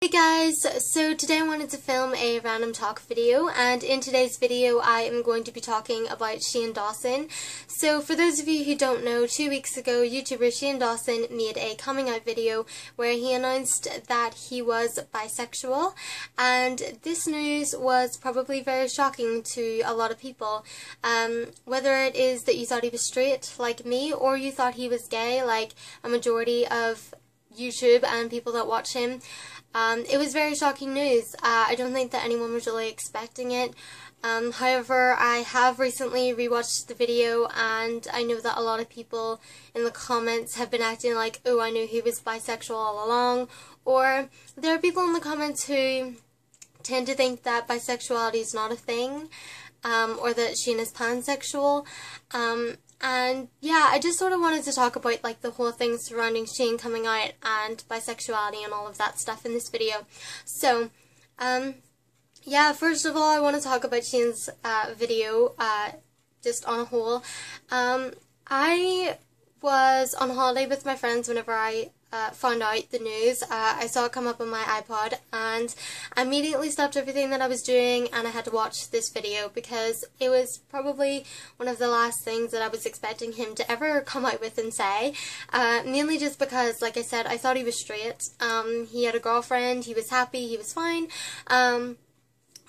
Hey guys, so today I wanted to film a random talk video, and in today's video I am going to be talking about Dawson. So for those of you who don't know, 2 weeks ago YouTuber Dawson made a coming out video where he announced that he was bisexual, and this news was probably very shocking to a lot of people. Whether it is that you thought he was straight like me, or you thought he was gay like a majority of YouTube and people that watch him. It was very shocking news. I don't think that anyone was really expecting it. However, I have recently rewatched the video, and I know that a lot of people in the comments have been acting like, oh, I knew he was bisexual all along, or there are people in the comments who tend to think that bisexuality is not a thing, or that Shane is pansexual. And yeah, I just sort of wanted to talk about like the whole thing surrounding Shane coming out and bisexuality and all of that stuff in this video. So, yeah, first of all, I want to talk about Shane's video, just on a whole. I was on holiday with my friends whenever I found out the news. I saw it come up on my iPod, and I immediately stopped everything that I was doing and I had to watch this video because it was probably one of the last things that I was expecting him to ever come out with and say, mainly just because, like I said, I thought he was straight. He had a girlfriend, he was happy, he was fine.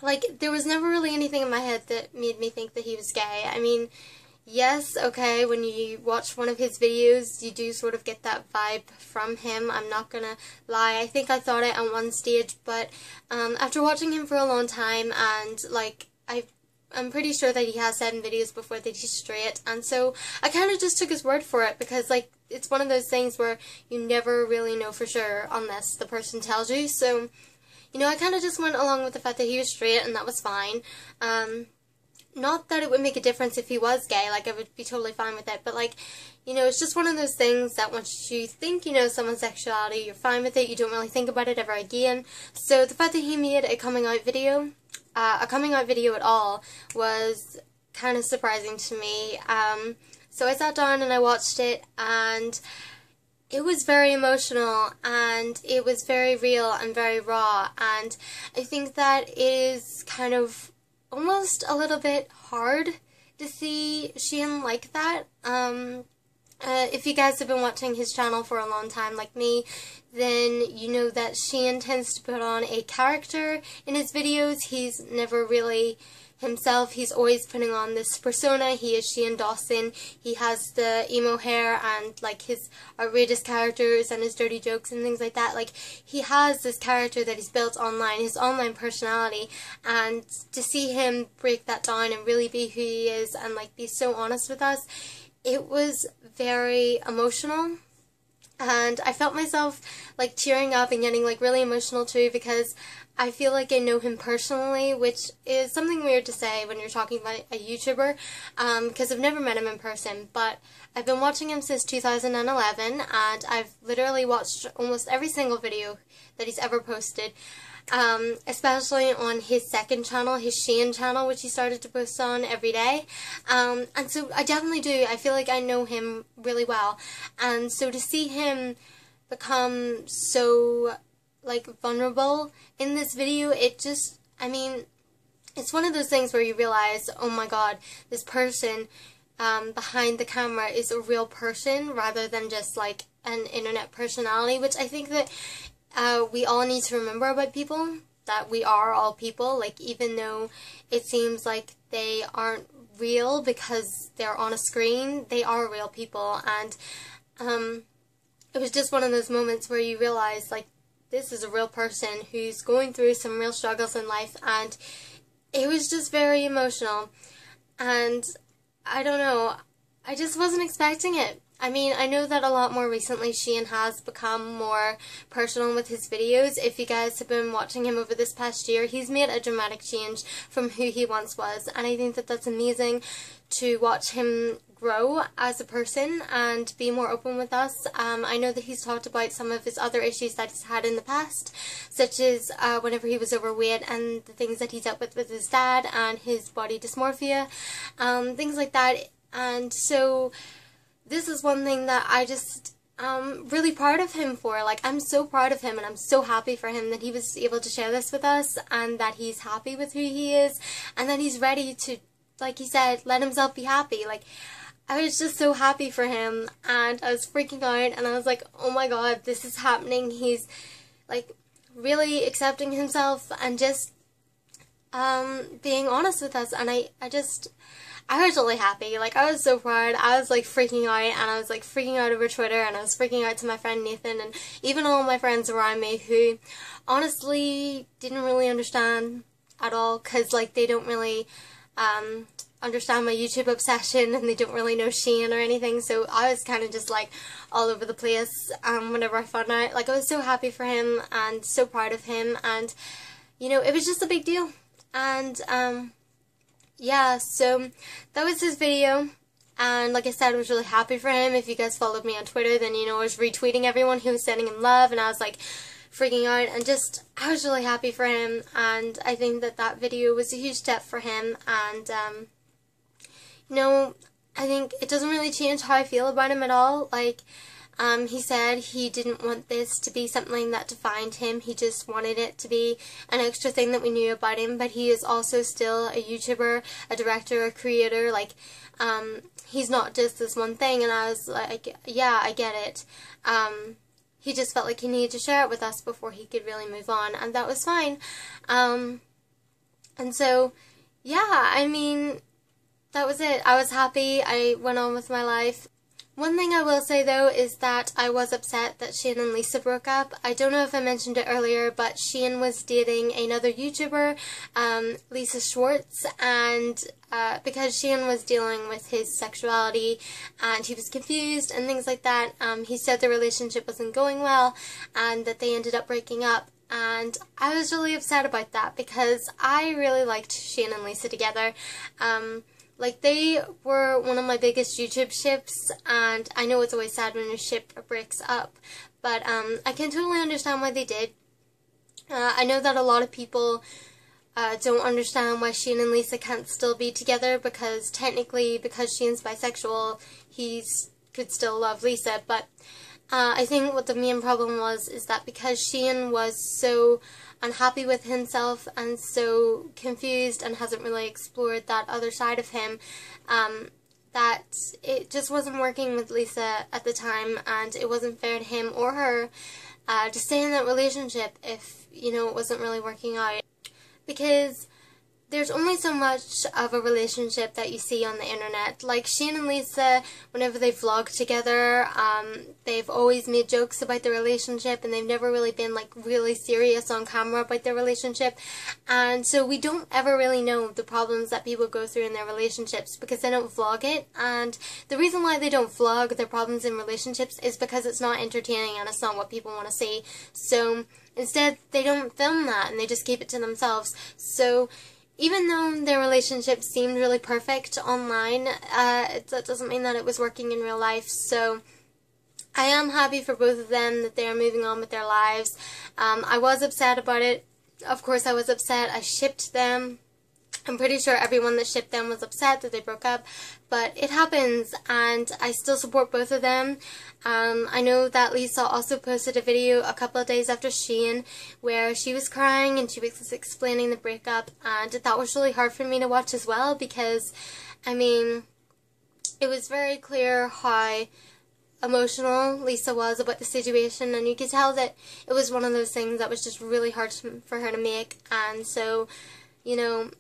Like, there was never really anything in my head that made me think that he was gay. I mean, yes, okay, when you watch one of his videos, you do sort of get that vibe from him. I'm not gonna lie, I think I thought it on one stage, but after watching him for a long time, and like, I'm pretty sure that he has said in videos before that he's straight, and so I kind of just took his word for it, because like, it's one of those things where you never really know for sure unless the person tells you. So, you know, I kind of just went along with the fact that he was straight, and that was fine. Not that it would make a difference if he was gay, like, I would be totally fine with it, but, like, you know, it's just one of those things that once you think you know someone's sexuality, you're fine with it, you don't really think about it ever again. So the fact that he made a coming out video at all, was kind of surprising to me. So I sat down and I watched it, and it was very emotional, and it was very real and very raw, and I think that it is kind of almost a little bit hard to see Shane like that. If you guys have been watching his channel for a long time like me, then you know that Shane tends to put on a character in his videos. He's never really himself. He's always putting on this persona. He is Shane Dawson. He has the emo hair and like his outrageous characters and his dirty jokes and things like that. Like, he has this character that he's built online, his online personality, and to see him break that down and really be who he is and like be so honest with us, it was very emotional. And I felt myself like tearing up and getting like really emotional too, because I feel like I know him personally, which is something weird to say when you're talking about a YouTuber, because I've never met him in person, but I've been watching him since 2011, and I've literally watched almost every single video that he's ever posted, especially on his second channel, his Shane channel, which he started to post on every day, and so I definitely do, I feel like I know him really well, and so to see him become so like vulnerable in this video, it just, I mean, it's one of those things where you realize, oh my god, this person behind the camera is a real person rather than just like an internet personality, which I think that we all need to remember about people, that we are all people. Like, even though it seems like they aren't real because they're on a screen, they are real people. And it was just one of those moments where you realize, like, this is a real person who's going through some real struggles in life, and it was just very emotional. And I don't know, I just wasn't expecting it. I mean, I know that a lot more recently Shane has become more personal with his videos. If you guys have been watching him over this past year, he's made a dramatic change from who he once was, and I think that that's amazing to watch him grow as a person and be more open with us. I know that he's talked about some of his other issues that he's had in the past, such as whenever he was overweight and the things that he's dealt with his dad and his body dysmorphia, things like that. And so this is one thing that I just really proud of him for. Like, I'm so proud of him, and I'm so happy for him that he was able to share this with us, and that he's happy with who he is, and that he's ready to, like he said, let himself be happy. Like, I was just so happy for him, and I was freaking out, and I was like, oh my god, this is happening. He's, like, really accepting himself, and just, being honest with us, and I was really happy. Like, I was so proud. I was, like, freaking out, and I was, like, freaking out over Twitter, and I was freaking out to my friend Nathan, and even all my friends around me who honestly didn't really understand at all, because, like, they don't really, understand my YouTube obsession, and they don't really know Shane or anything, so I was kind of just, like, all over the place, whenever I found out. Like, I was so happy for him, and so proud of him, and, you know, it was just a big deal, and, yeah, so that was his video, and like I said, I was really happy for him. If you guys followed me on Twitter, then you know I was retweeting everyone who was sending him love, and I was like freaking out, and just, I was really happy for him, and I think that that video was a huge step for him, and, you know, I think it doesn't really change how I feel about him at all. Like, he said he didn't want this to be something that defined him. He just wanted it to be an extra thing that we knew about him. But he is also still a YouTuber, a director, a creator. Like, he's not just this one thing. And I was like, yeah, I get it. He just felt like he needed to share it with us before he could really move on. And that was fine. And so, yeah, I mean, that was it. I was happy. I went on with my life. One thing I will say though is that I was upset that Shane and Lisa broke up. I don't know if I mentioned it earlier, but Shane was dating another YouTuber, Lisa Schwartz, and because Shane was dealing with his sexuality and he was confused and things like that, he said the relationship wasn't going well and that they ended up breaking up. And I was really upset about that because I really liked Shane and Lisa together. Like, they were one of my biggest YouTube ships, and I know it's always sad when a ship breaks up, but I can totally understand why they did. I know that a lot of people don't understand why Shane and Lisa can't still be together, because technically, because Shane's bisexual, he could still love Lisa, but I think what the main problem was is that because Shane was so unhappy with himself and so confused and hasn't really explored that other side of him, that it just wasn't working with Lisa at the time, and it wasn't fair to him or her to stay in that relationship if, you know, it wasn't really working out. Because there's only so much of a relationship that you see on the internet. Like, Shane and Lisa, whenever they vlog together, they've always made jokes about their relationship, and they've never really been, like, really serious on camera about their relationship. And so we don't ever really know the problems that people go through in their relationships because they don't vlog it. And the reason why they don't vlog their problems in relationships is because it's not entertaining and it's not what people want to see. So instead, they don't film that and they just keep it to themselves. So even though their relationship seemed really perfect online, that doesn't mean that it was working in real life. So I am happy for both of them that they are moving on with their lives. I was upset about it. Of course I was upset. I shipped them. I'm pretty sure everyone that shipped them was upset that they broke up, but it happens, and I still support both of them. I know that Lisa also posted a video a couple of days after Shane where she was crying and she was explaining the breakup, and that was really hard for me to watch as well because, I mean, it was very clear how emotional Lisa was about the situation, and you could tell that it was one of those things that was just really hard for her to make. And so, you know,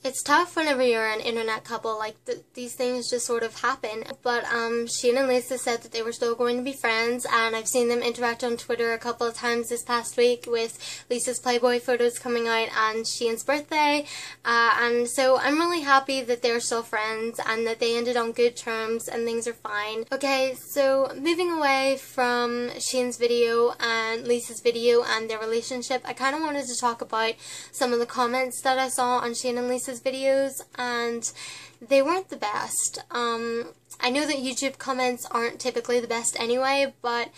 it's tough whenever you're an internet couple. Like, these things just sort of happen. But Shane and Lisa said that they were still going to be friends, and I've seen them interact on Twitter a couple of times this past week with Lisa's Playboy photos coming out on Shane's birthday. And so I'm really happy that they're still friends and that they ended on good terms and things are fine. Okay, so moving away from Shane's video and Lisa's video and their relationship, I kind of wanted to talk about some of the comments that I saw on Shane and Lisa's videos, and they weren't the best. I know that YouTube comments aren't typically the best anyway, but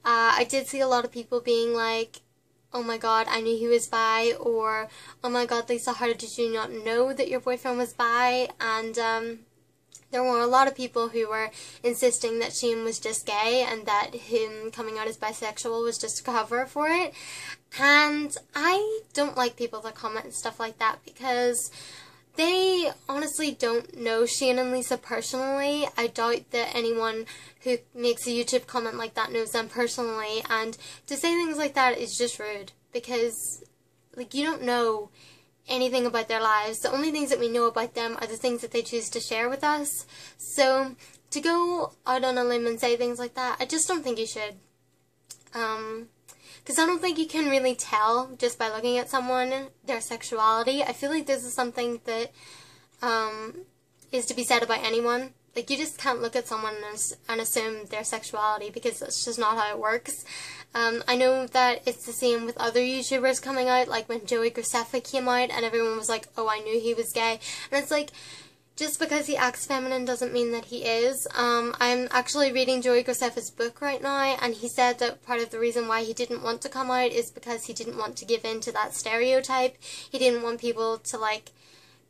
I did see a lot of people being like, oh my god, I knew he was bi, or oh my god, Lisa, how did you not know that your boyfriend was bi? And there were a lot of people who were insisting that Sheehan was just gay and that him coming out as bisexual was just a cover for it. And I don't like people that comment and stuff like that because they honestly don't know Sheehan and Lisa personally. I doubt that anyone who makes a YouTube comment like that knows them personally, and to say things like that is just rude because, like, you don't know anything about their lives. The only things that we know about them are the things that they choose to share with us. So to go out on a limb and say things like that, I just don't think you should. Because I don't think you can really tell just by looking at someone their sexuality. I feel like this is something that is to be said about anyone. Like, you just can't look at someone and assume their sexuality because that's just not how it works. I know that it's the same with other YouTubers coming out, like when Joey Graceffa came out and everyone was like, oh, I knew he was gay. And it's like, just because he acts feminine doesn't mean that he is. I'm actually reading Joey Graceffa's book right now, and he said that part of the reason why he didn't want to come out is because he didn't want to give in to that stereotype. He didn't want people to, like,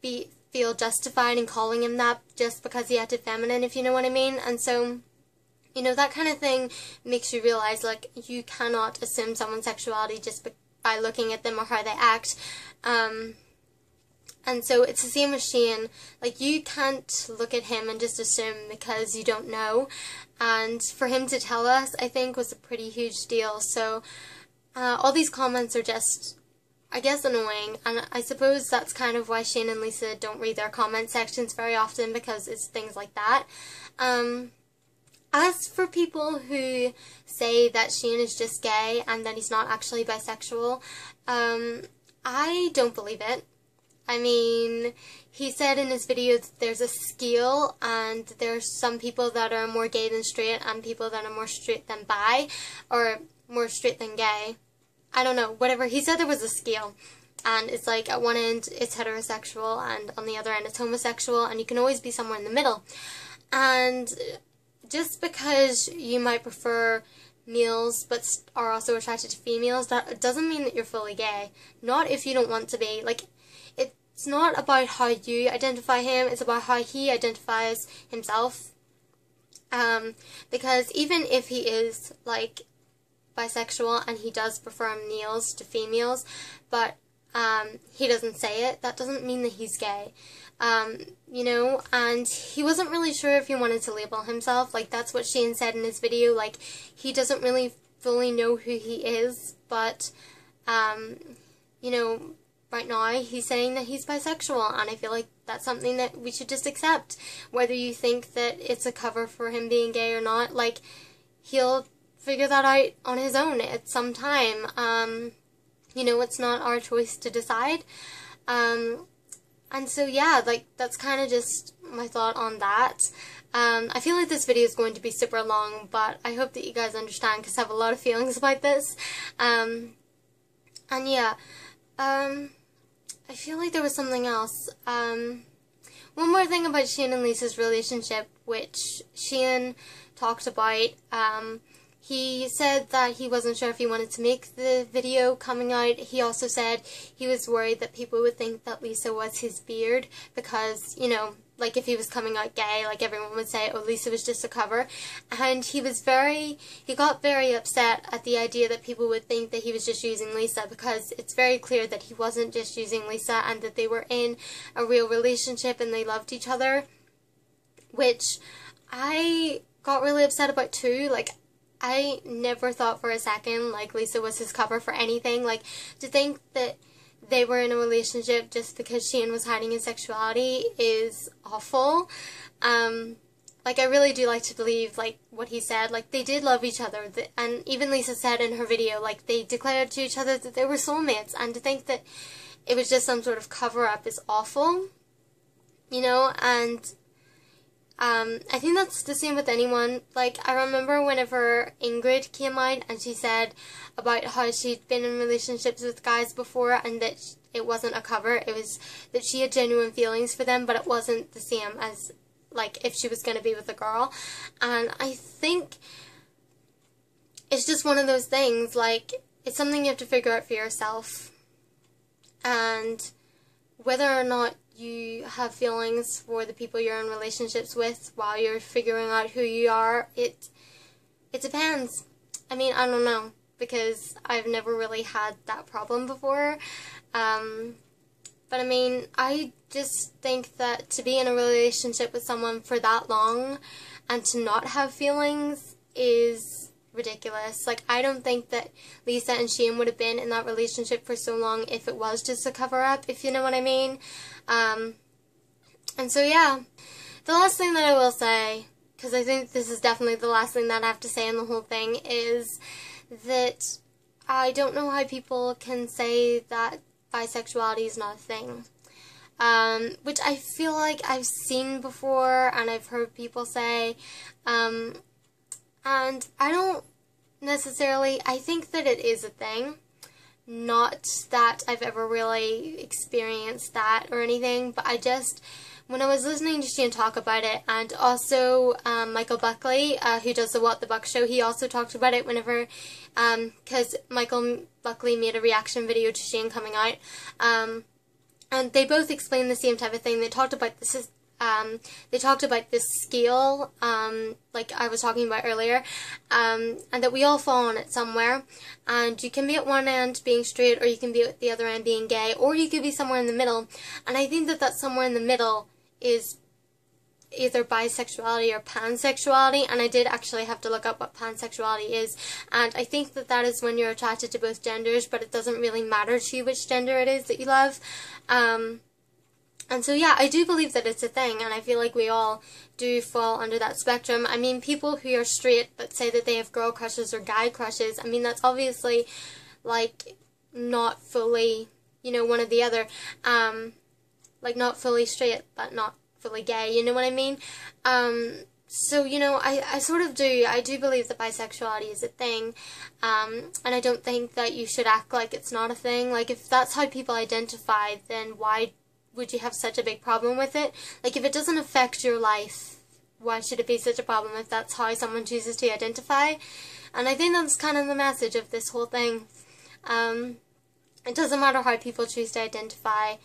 feel justified in calling him that just because he acted feminine, if you know what I mean. And so, you know, that kind of thing makes you realize, like, you cannot assume someone's sexuality just by looking at them or how they act. And so it's the same with Sheehan. Like, you can't look at him and just assume because you don't know. And for him to tell us, I think, was a pretty huge deal. So all these comments are just, I guess, annoying. And I suppose that's kind of why Sheehan and Lisa don't read their comment sections very often, because it's things like that. As for people who say that Sheehan is just gay and that he's not actually bisexual, I don't believe it. I mean, he said in his video that there's a scale, and there's some people that are more gay than straight and people that are more straight than bi, or more straight than gay. I don't know, whatever. He said there was a scale, and it's like at one end it's heterosexual and on the other end it's homosexual, and you can always be somewhere in the middle. And just because you might prefer males but are also attracted to females, that doesn't mean that you're fully gay. Not if you don't want to be. Like, it's not about how you identify him, it's about how he identifies himself. Because even if he is, like, bisexual and he does prefer males to females, but he doesn't say it, that doesn't mean that he's gay. You know, and he wasn't really sure if he wanted to label himself. Like, that's what Sheehan said in his video. Like, he doesn't really fully know who he is, but, you know, right now he's saying that he's bisexual, and I feel like that's something that we should just accept. Whether you think that it's a cover for him being gay or not, like, he'll figure that out on his own at some time. You know, it's not our choice to decide. And so, yeah, like, that's kind of just my thought on that. I feel like this video is going to be super long, but I hope that you guys understand, because I have a lot of feelings about this. And yeah, I feel like there was something else. One more thing about Sheehan and Lisa's relationship, which Sheehan talked about. He said that he wasn't sure if he wanted to make the video coming out. He also said he was worried that people would think that Lisa was his beard because, you know, like, if he was coming out gay, like, everyone would say, oh, Lisa was just a cover. And he got very upset at the idea that people would think that he was just using Lisa, because it's very clear that he wasn't just using Lisa and that they were in a real relationship and they loved each other, which I got really upset about too. Like, I never thought for a second, like, Lisa was his cover for anything. Like, to think that they were in a relationship just because Sheehan was hiding his sexuality is awful. Like, I really do like to believe, like, what he said. Like, they did love each other, and even Lisa said in her video, like, they declared to each other that they were soulmates, and to think that it was just some sort of cover-up is awful, you know. And I think that's the same with anyone. Like, I remember whenever Ingrid came out and she said about how she'd been in relationships with guys before and that it wasn't a cover, it was that she had genuine feelings for them, but it wasn't the same as, like, if she was going to be with a girl. And I think it's just one of those things, like, it's something you have to figure out for yourself. And whether or not you have feelings for the people you're in relationships with while you're figuring out who you are. It depends. I mean, I don't know, because I've never really had that problem before. But I mean, I just think that to be in a relationship with someone for that long and to not have feelings is ridiculous. Like, I don't think that Lisa and Shane would have been in that relationship for so long if it was just a cover-up, if you know what I mean. And so yeah, the last thing that I will say, because I think this is definitely the last thing that I have to say in the whole thing, is that I don't know how people can say that bisexuality is not a thing. Which I feel like I've seen before and I've heard people say, and I don't necessarily, I think that it is a thing. Not that I've ever really experienced that or anything, but I just, when I was listening to Shane talk about it, and also Michael Buckley, who does the What the Buck show, he also talked about it whenever, because Michael Buckley made a reaction video to Shane coming out, and they both explained the same type of thing. They talked about this. They talked about this scale, like I was talking about earlier, and that we all fall on it somewhere, and you can be at one end being straight, or you can be at the other end being gay, or you could be somewhere in the middle, and I think that that somewhere in the middle is either bisexuality or pansexuality, and I did actually have to look up what pansexuality is, and I think that that is when you're attracted to both genders, but it doesn't really matter to you which gender it is that you love. And so yeah, I do believe that it's a thing, and I feel like we all do fall under that spectrum. I mean, people who are straight but say that they have girl crushes or guy crushes, I mean, that's obviously, like, not fully, you know, one or the other. Like, not fully straight but not fully gay, you know what I mean? So, you know, I sort of do, I do believe that bisexuality is a thing, and I don't think that you should act like it's not a thing. Like, if that's how people identify, then why would you have such a big problem with it? Like, if it doesn't affect your life, why should it be such a problem if that's how someone chooses to identify? And I think that's kind of the message of this whole thing. It doesn't matter how people choose to identify.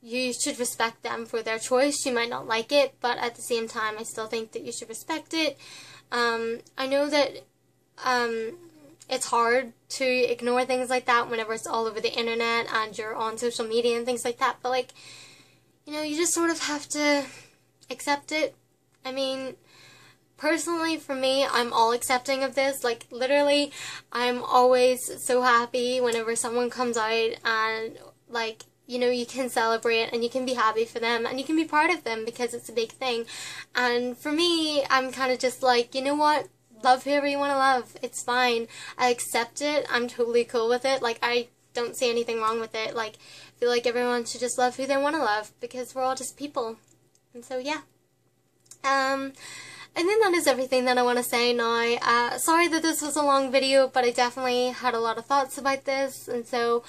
You should respect them for their choice. You might not like it, but at the same time, I still think that you should respect it. I know that it's hard to ignore things like that whenever it's all over the internet and you're on social media and things like that, but, like, you know, you just sort of have to accept it. I mean, personally, for me, I'm all accepting of this. Like, literally, I'm always so happy whenever someone comes out and, like, you know, you can celebrate and you can be happy for them and you can be proud of them because it's a big thing. And for me, I'm kind of just like, you know what? Love whoever you want to love. It's fine. I accept it. I'm totally cool with it. Like, I don't see anything wrong with it. Like, I feel like everyone should just love who they want to love because we're all just people. And so, yeah. I think that is everything that I want to say now. Sorry that this was a long video, but I definitely had a lot of thoughts about this, and so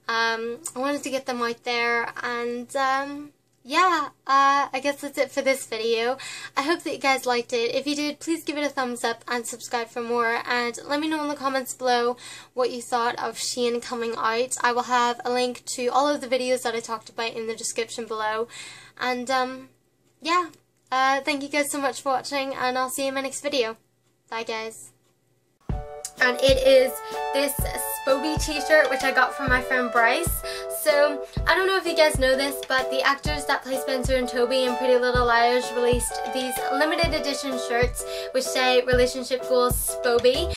I wanted to get them out there, and yeah, I guess that's it for this video. I hope that you guys liked it. If you did, please give it a thumbs up and subscribe for more, and let me know in the comments below what you thought of Shane coming out. I will have a link to all of the videos that I talked about in the description below, and yeah. Thank you guys so much for watching, and I'll see you in my next video. Bye, guys. And it is this Spoby t-shirt, which I got from my friend Bryce. So, I don't know if you guys know this, but the actors that play Spencer and Toby in Pretty Little Liars released these limited edition shirts which say Relationship Goals Spoby.